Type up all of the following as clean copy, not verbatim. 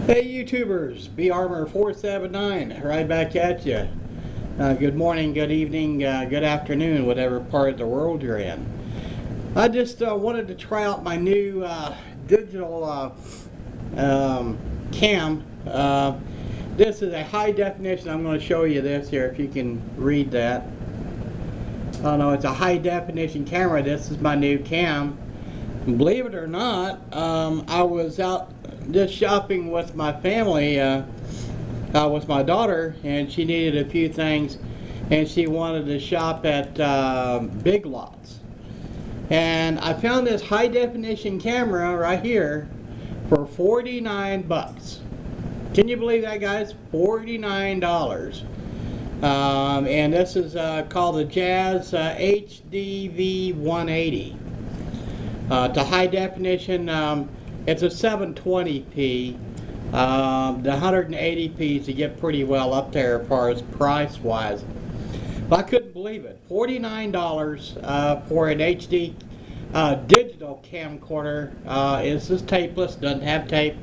Hey YouTubers, BArmor479 right back at you. Good morning, good evening, good afternoon, whatever part of the world you're in. I just wanted to try out my new digital cam. This is a high definition. I'm going to show you this here if you can read that. Oh no, it's a high definition camera. This is my new cam. And believe it or not, I was out just shopping with my family, with my daughter, and she needed a few things, and she wanted to shop at Big Lots. And I found this high definition camera right here for 49 bucks. Can you believe that, guys? $49. And this is called the Jazz HDV 180. To high definition, it's a 720p. The 180p's to get pretty well up there as far as price wise. But I couldn't believe it. $49 for an HD digital camcorder. It's just tapeless, doesn't have tape.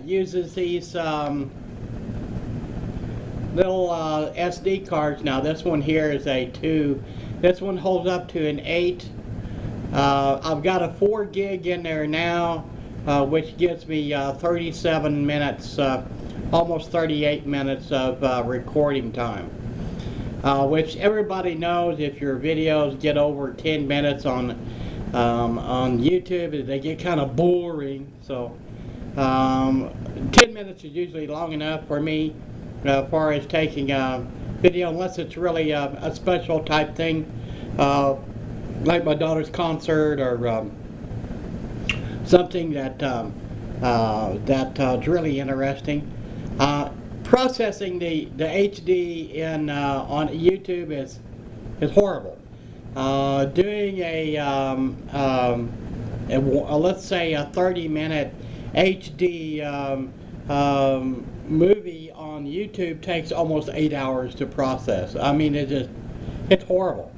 Uses these little SD cards. Now this one here is a 2. This one holds up to an 8. I've got a 4 gig in there now, which gives me 37 minutes, almost 38 minutes of recording time. Which everybody knows, if your videos get over 10 minutes on YouTube, they get kind of boring. So 10 minutes is usually long enough for me as far as taking a video, unless it's really a special type thing. Like my daughter's concert or something that's really interesting. Processing the HD in on YouTube is horrible. Doing let's say a 30-minute HD movie on YouTube takes almost 8 hours to process. I mean, it's horrible.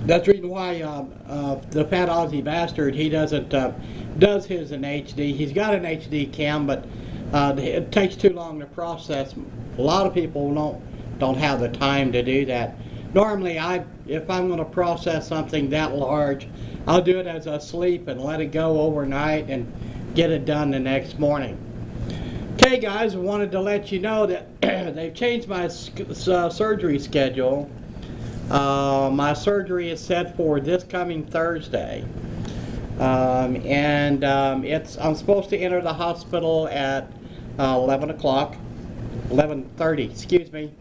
That's the reason why the fat Aussie bastard, he doesn't does his in HD. He's got an HD cam, but it takes too long to process. A lot of people don't have the time to do that. Normally, if I'm going to process something that large, I'll do it as I sleep and let it go overnight and get it done the next morning. Okay, guys, I wanted to let you know that they've changed my surgery schedule. My surgery is set for this coming Thursday, and I'm supposed to enter the hospital at 11 o'clock, 11:30, excuse me,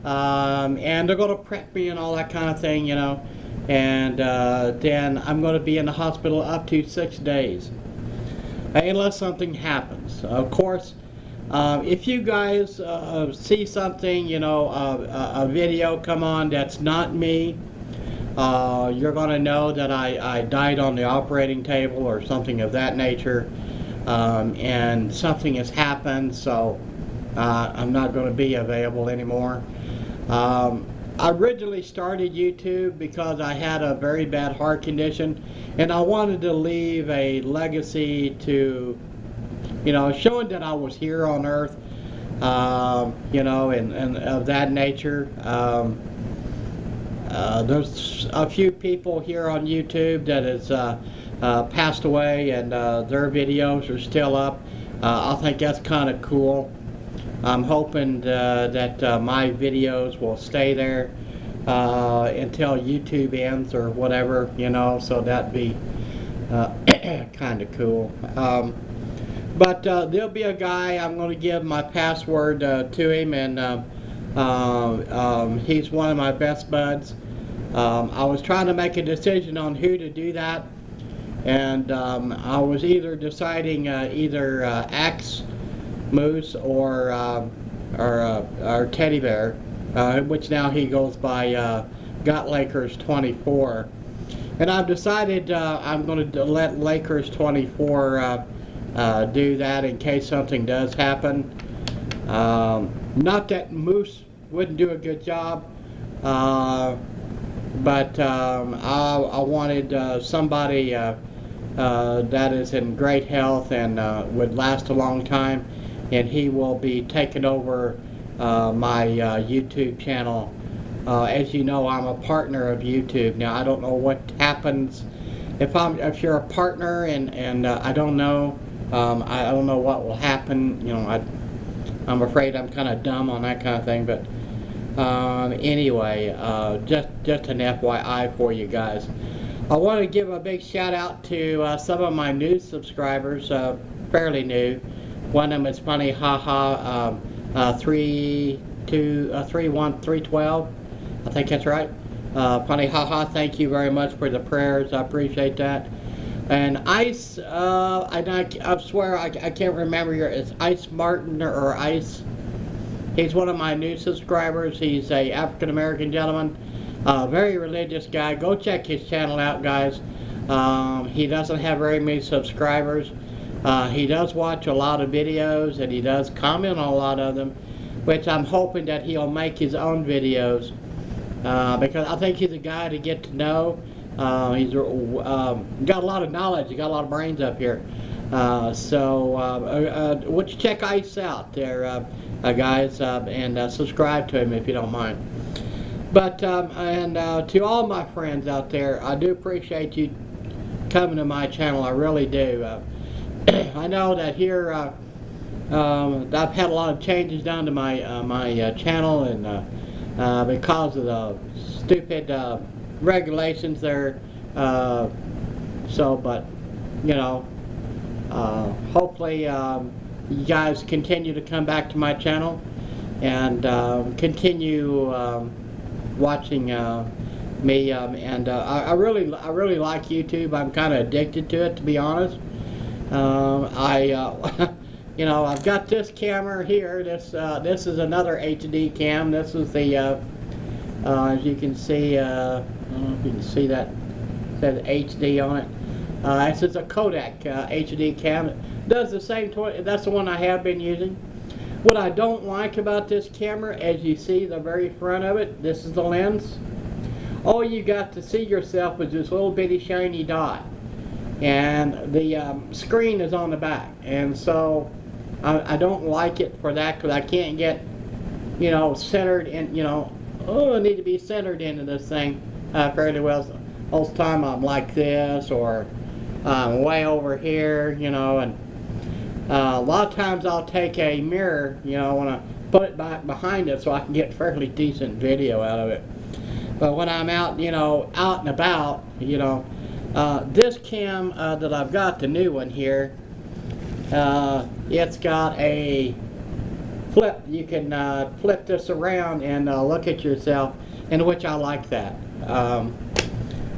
and they're going to prep me and all that kind of thing, you know, and then I'm going to be in the hospital up to 6 days, unless something happens. Of course, if you guys see something, you know, a video come on that's not me, you're going to know that I died on the operating table or something of that nature, and something has happened, so I'm not going to be available anymore. I originally started YouTube because I had a very bad heart condition, and I wanted to leave a legacy to, you know, showing that I was here on Earth, you know, and of that nature. There's a few people here on YouTube that has passed away, and their videos are still up. I think that's kind of cool. I'm hoping that my videos will stay there until YouTube ends or whatever, you know, so that'd be kind of cool. But there'll be a guy, I'm going to give my password to him, and he's one of my best buds. I was trying to make a decision on who to do that, and I was either deciding either Axe Moose or Teddy Bear, which now he goes by Got Lakers 24. And I've decided I'm going to let Lakers 24 do that in case something does happen. Not that Moose wouldn't do a good job, but I wanted somebody that is in great health and would last a long time, and he will be taking over my YouTube channel. As you know, I'm a partner of YouTube. Now I don't know what happens if you're a partner, and I don't know. I don't know what will happen. You know, I'm afraid I'm kind of dumb on that kind of thing, but anyway, just an FYI for you guys. I want to give a big shout out to some of my new subscribers, fairly new. One of them is Funny Haha 312. I think that's right. Funny Haha, thank you very much for the prayers. I appreciate that. And Ice, I swear I can't remember it's Ice Martin or Ice. He's one of my new subscribers. He's a African American gentleman, very religious guy. Go check his channel out, guys. He doesn't have very many subscribers. He does watch a lot of videos, and he does comment on a lot of them, which I'm hoping that he'll make his own videos, because I think he's a guy to get to know. He's got a lot of knowledge. He got a lot of brains up here. So would you check Ice out there, guys, and subscribe to him if you don't mind. But to all my friends out there, I do appreciate you coming to my channel. I really do. I know that here I've had a lot of changes done to my my channel, and because of the stupid regulations there, but you know, hopefully you guys continue to come back to my channel and continue watching me, and I really like YouTube. I'm kind of addicted to it, to be honest. You know, I've got this camera here. This is another HD cam. This is the as you can see, I don't know if you can see that, it says HD on it. This is a Kodak HD cam. It does the same, that's the one I have been using. What I don't like about this camera, as you see the very front of it, this is the lens. All you got to see yourself is this little bitty shiny dot. And the screen is on the back. And so I don't like it for that, because I can't get, you know, centered in, you know, I need to be centered into this thing fairly well. Most of the time I'm like this, or way over here, you know, and a lot of times I'll take a mirror, you know, when I put it back behind it so I can get fairly decent video out of it. But when I'm out, you know, out and about, you know, this cam that I've got, the new one here, it's got a flip. You can flip this around and look at yourself, in which I like that.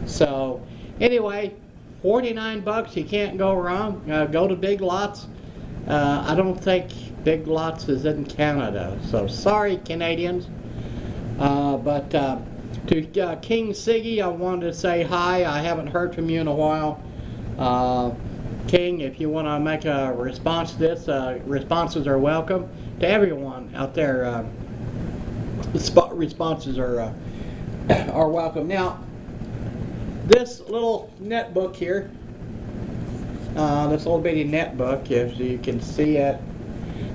So anyway, 49 bucks, you can't go wrong. Go to Big Lots. I don't think Big Lots is in Canada, so sorry Canadians. But to King Siggy, I wanted to say hi. I haven't heard from you in a while. King, if you want to make a response to this, responses are welcome. To everyone out there, responses are welcome. Now, this little netbook here, this little bitty netbook, if you can see it,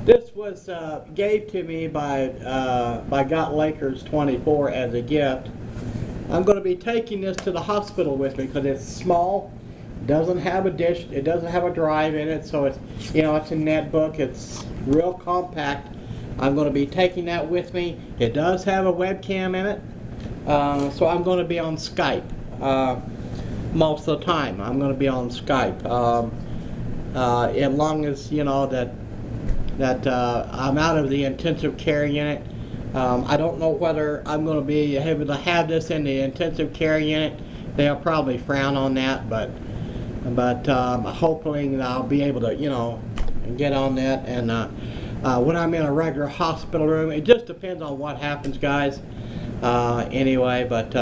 this was gave to me by Got Lakers 24 as a gift. I'm going to be taking this to the hospital with me because it's small. Doesn't have a dish. It doesn't have a drive in it, so it's, you know, it's a netbook. It's real compact. I'm going to be taking that with me. It does have a webcam in it, so I'm going to be on Skype most of the time. I'm going to be on Skype as long as, you know, that I'm out of the intensive care unit. I don't know whether I'm going to be able to have this in the intensive care unit. They'll probably frown on that, but hopefully I'll be able to, you know, get on that. And when I'm in a regular hospital room, it just depends on what happens, guys. Anyway, but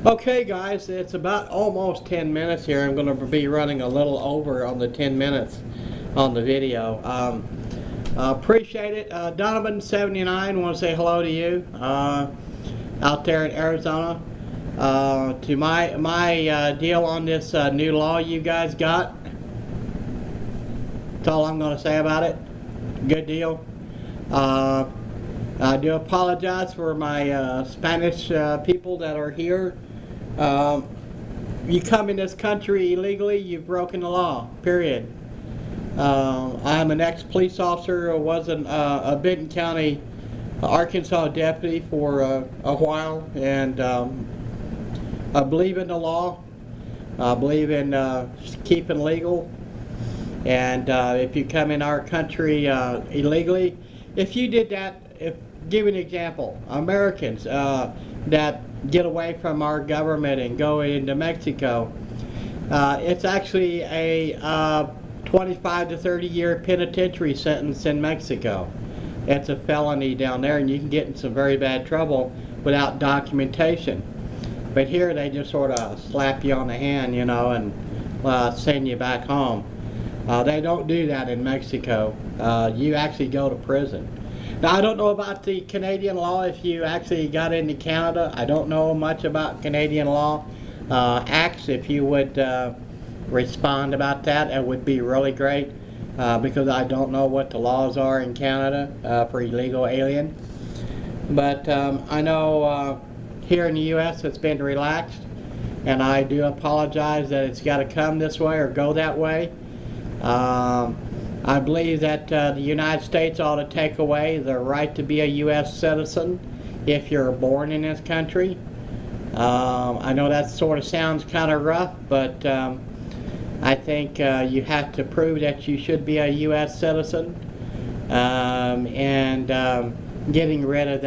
okay, guys, it's about almost 10 minutes here. I'm going to be running a little over on the 10 minutes on the video. Appreciate it. Donovan79, want to say hello to you out there in Arizona. to my deal on this new law you guys got. That's all I'm going to say about it. Good deal. I do apologize for my Spanish people that are here. You come in this country illegally, you've broken the law, period. I'm an ex-police officer. I was a Benton County, Arkansas deputy for a while, and I believe in the law. I believe in keeping legal. And if you come in our country illegally, if you did that, give an example, Americans that get away from our government and go into Mexico, it's actually a 25 to 30 year penitentiary sentence in Mexico. It's a felony down there, and you can get in some very bad trouble without documentation. But here they just sort of slap you on the hand, you know, and send you back home. They don't do that in Mexico. You actually go to prison. Now, I don't know about the Canadian law if you actually got into Canada. I don't know much about Canadian law. Axe, if you would respond about that, it would be really great, because I don't know what the laws are in Canada for illegal alien. But I know here in the U.S. it's been relaxed, and I do apologize that it's got to come this way or go that way. I believe that the United States ought to take away the right to be a U.S. citizen if you're born in this country. I know that sort of sounds kind of rough, but I think you have to prove that you should be a U.S. citizen, and getting rid of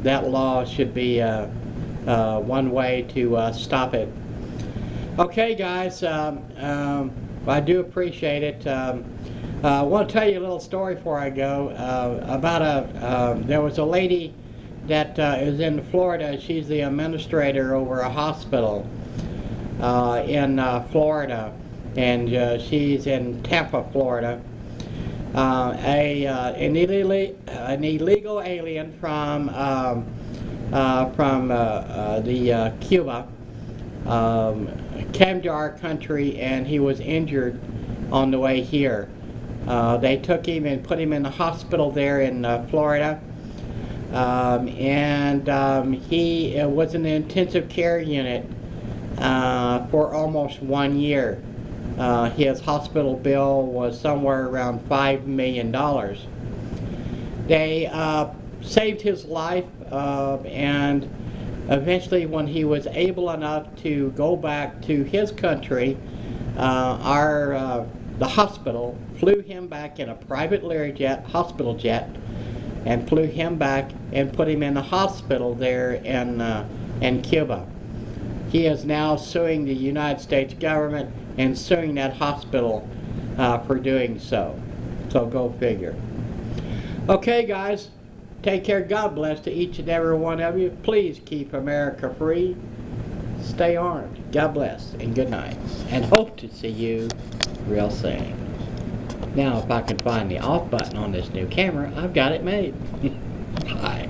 that law should be one way to stop it. Okay, guys. I do appreciate it. I want to tell you a little story before I go about there was a lady that is in Florida. She's the administrator over a hospital in Florida, and she's in Tampa, Florida. An illegal alien from Cuba came to our country, and he was injured on the way here. They took him and put him in the hospital there in Florida, and he was in the intensive care unit for almost 1 year. His hospital bill was somewhere around $5 million. They saved his life, and eventually, when he was able enough to go back to his country, the hospital flew him back in a private Learjet, hospital jet, and flew him back and put him in the hospital there in Cuba. He is now suing the United States government and suing that hospital for doing so. So go figure. Okay, guys. Take care. God bless to each and every one of you. Please keep America free. Stay armed. God bless and good night. And hope to see you real soon. Now, if I can find the off button on this new camera, I've got it made. Bye.